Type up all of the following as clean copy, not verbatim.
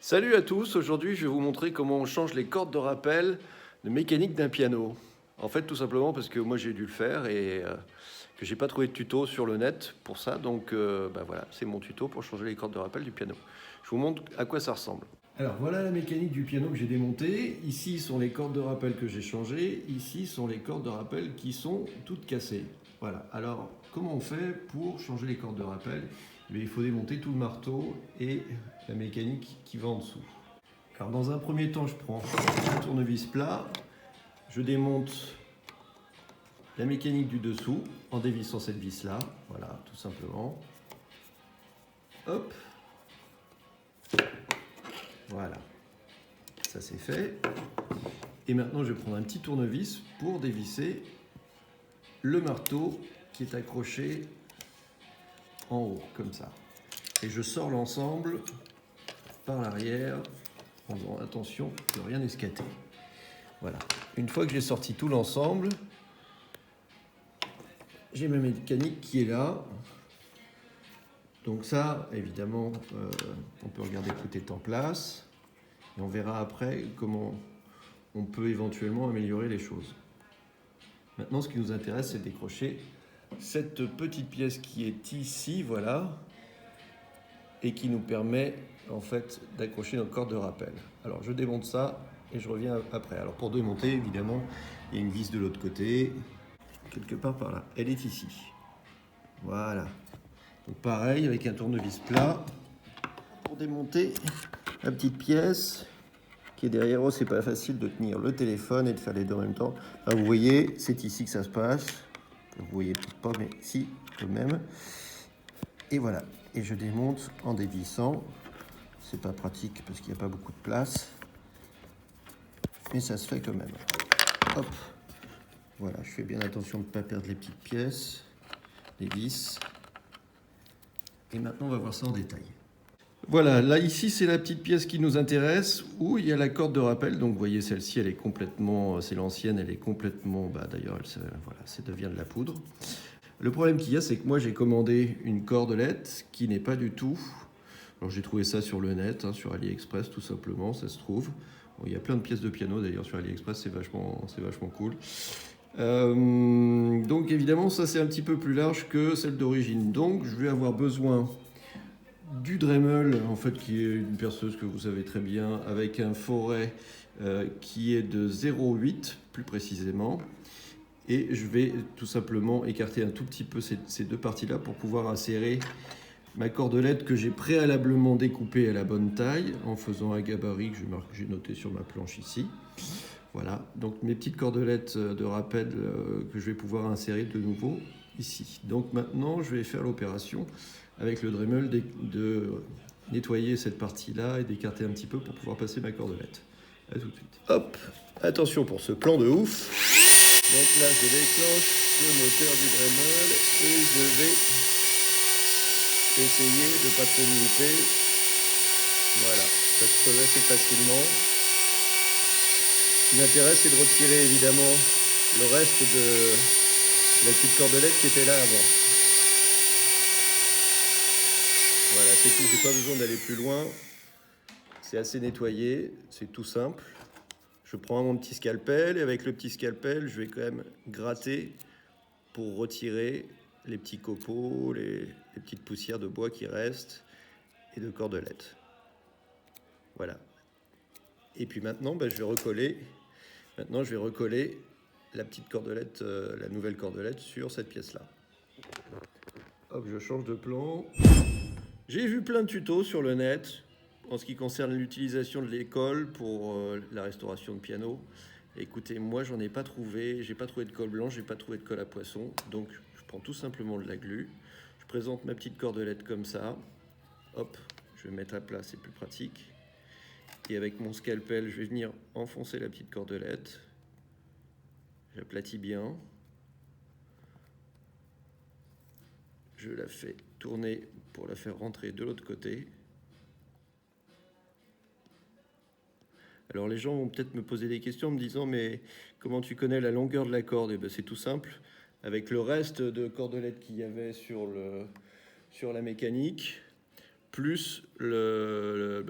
Salut à tous, aujourd'hui je vais vous montrer comment on change les cordes de rappel de mécanique d'un piano. En fait tout simplement parce que moi j'ai dû le faire et que j'ai pas trouvé de tuto sur le net pour ça, donc voilà, c'est mon tuto pour changer les cordes de rappel du piano. Je vous montre à quoi ça ressemble. Alors voilà la mécanique du piano que j'ai démonté. Ici sont les cordes de rappel que j'ai changées, ici sont les cordes de rappel qui sont toutes cassées. Voilà, alors comment on fait pour changer les cordes de rappel? Il faut démonter tout le marteau et la mécanique qui va en dessous. Alors dans un premier temps, je prends un tournevis plat, je démonte la mécanique du dessous en dévissant cette vis là, voilà, tout simplement. Hop, voilà, ça c'est fait. Et maintenant, je vais prendre un petit tournevis pour dévisser le marteau qui est accroché en haut, comme ça. Et je sors l'ensemble par l'arrière en faisant attention de rien escater. Voilà. Une fois que j'ai sorti tout l'ensemble, j'ai ma mécanique qui est là. Donc ça, évidemment, on peut regarder que tout est en place. Et on verra après comment on peut éventuellement améliorer les choses. Maintenant, ce qui nous intéresse, c'est de décrocher cette petite pièce qui est ici, voilà, et qui nous permet en fait d'accrocher notre corde de rappel. Alors je démonte ça et je reviens après. Alors pour démonter, évidemment, il y a une vis de l'autre côté, quelque part par là. Elle est ici. Voilà. Donc pareil, avec un tournevis plat, pour démonter la petite pièce qui est derrière. Oh, c'est pas facile de tenir le téléphone et de faire les deux en même temps. Là, vous voyez, c'est ici que ça se passe. Vous voyez peut-être pas, mais si, quand même. Et voilà. Et je démonte en dévissant. C'est pas pratique parce qu'il n'y a pas beaucoup de place. Mais ça se fait quand même. Hop. Voilà, je fais bien attention de ne pas perdre les petites pièces, les vis. Et maintenant, on va voir ça en détail. Voilà, là ici c'est la petite pièce qui nous intéresse où il y a la corde de rappel. Donc vous voyez celle-ci, elle est complètement, c'est l'ancienne, elle est complètement, d'ailleurs voilà, ça devient de la poudre. Le problème qu'il y a, c'est que moi j'ai commandé une cordelette qui n'est pas du tout. Alors j'ai trouvé ça sur le net, sur AliExpress tout simplement, ça se trouve. Bon, il y a plein de pièces de piano d'ailleurs sur AliExpress, c'est vachement cool. Donc évidemment ça c'est un petit peu plus large que celle d'origine. Donc je vais avoir besoin du Dremel, en fait, qui est une perceuse que vous savez très bien, avec un forêt qui est de 0,8 plus précisément. Et je vais tout simplement écarter un tout petit peu ces deux parties-là pour pouvoir insérer ma cordelette que j'ai préalablement découpée à la bonne taille en faisant un gabarit que j'ai noté sur ma planche ici. Voilà, donc mes petites cordelettes de rappel que je vais pouvoir insérer de nouveau ici. Donc maintenant, je vais faire l'opération avec le Dremel de nettoyer cette partie-là et d'écarter un petit peu pour pouvoir passer ma cordelette. A tout de suite. Hop, attention pour ce plan de ouf. Donc là, je déclenche le moteur du Dremel et je vais essayer de ne pas trop me louper. Voilà, ça se fait assez facilement. Ce qui m'intéresse, c'est de retirer évidemment le reste de la petite cordelette qui était là avant. Voilà, c'est tout, j'ai pas besoin d'aller plus loin. C'est assez nettoyé, c'est tout simple. Je prends mon petit scalpel et avec le petit scalpel, je vais quand même gratter pour retirer les petits copeaux, les petites poussières de bois qui restent et de cordelette. Voilà. Et puis maintenant, je vais recoller. Maintenant, je vais recoller la petite cordelette, la nouvelle cordelette sur cette pièce-là. Hop, je change de plan. J'ai vu plein de tutos sur le net en ce qui concerne l'utilisation de l'écolle pour la restauration de piano. Écoutez, moi j'en ai pas trouvé, j'ai pas trouvé de colle blanche, j'ai pas trouvé de colle à poisson, donc je prends tout simplement de la glu. Je présente ma petite cordelette comme ça. Hop, je vais mettre à plat, c'est plus pratique. Et avec mon scalpel, je vais venir enfoncer la petite cordelette. J'aplatis bien. Je la fais tourner pour la faire rentrer de l'autre côté. Alors les gens vont peut-être me poser des questions en me disant mais comment tu connais la longueur de la corde? Et bien c'est tout simple. Avec le reste de cordelette qu'il y avait sur la mécanique, plus, les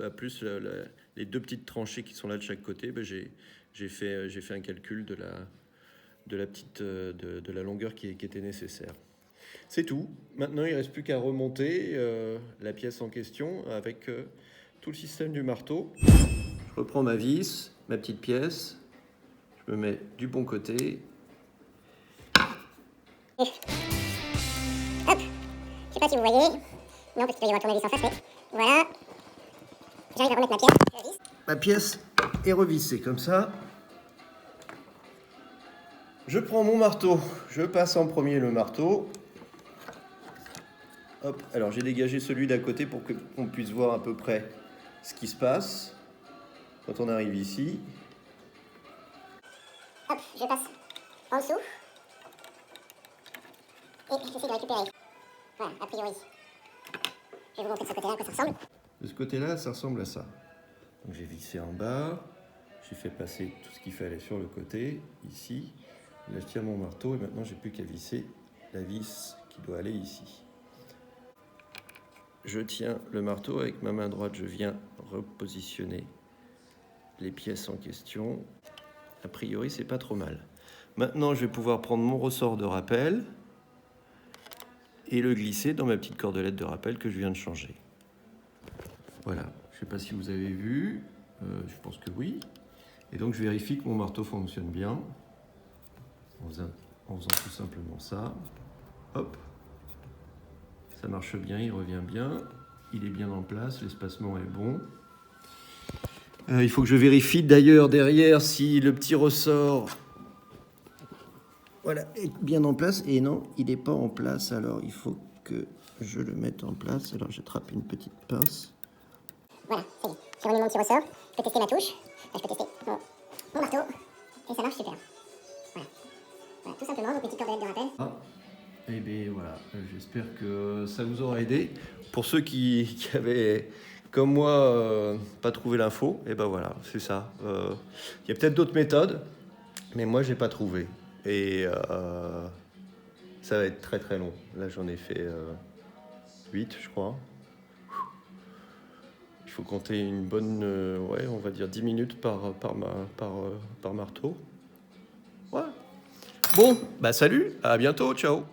deux petites tranchées qui sont là de chaque côté, j'ai fait un calcul de la longueur qui était nécessaire. C'est tout. Maintenant, il ne reste plus qu'à remonter la pièce en question avec tout le système du marteau. Je reprends ma vis, ma petite pièce. Je me mets du bon côté. Hop. Je sais pas si vous voyez. Non, parce qu'il doit y avoir tournevis en face, mais voilà. J'arrive à remettre ma pièce. Je visse. Ma pièce est revissée comme ça. Je prends mon marteau. Je passe en premier le marteau. Hop. Alors j'ai dégagé celui d'à côté pour qu'on puisse voir à peu près ce qui se passe quand on arrive ici. Hop, je passe en dessous. Et j'essaie de récupérer. Voilà, a priori. Je vais vous montrer de ce côté-là à quoi ça ressemble. De ce côté-là, ça ressemble à ça. Donc j'ai vissé en bas. J'ai fait passer tout ce qu'il fallait sur le côté, ici. Là, je tire mon marteau et maintenant, j'ai plus qu'à visser la vis qui doit aller ici. Je tiens le marteau avec ma main droite. Je viens repositionner les pièces en question. A priori, c'est pas trop mal. Maintenant, je vais pouvoir prendre mon ressort de rappel et le glisser dans ma petite cordelette de rappel que je viens de changer. Voilà. Je ne sais pas si vous avez vu. Je pense que oui. Et donc, je vérifie que mon marteau fonctionne bien en faisant tout simplement ça. Hop. Ça marche bien, il revient bien. Il est bien en place, l'espacement est bon. Il faut que je vérifie d'ailleurs derrière si le petit ressort est bien en place. Et non, il n'est pas en place. Alors, il faut que je le mette en place. Alors, j'attrape une petite pince. Voilà, c'est bon. J'ai remis mon petit ressort. Je peux tester ma touche. Là, je peux tester mon marteau. Et ça marche super. Voilà. Voilà, tout simplement, donc mes petites cordelette de rappel. Ah, et bien voilà, j'espère que ça vous aura aidé. Pour ceux qui avaient, comme moi, pas trouvé l'info, et ben voilà, c'est ça. Il y a peut-être d'autres méthodes, mais moi, j'ai pas trouvé. Et ça va être très très long. Là, j'en ai fait 8, je crois. Il faut compter une bonne, on va dire 10 minutes par marteau. Ouais. Bon, bah salut, à bientôt, ciao.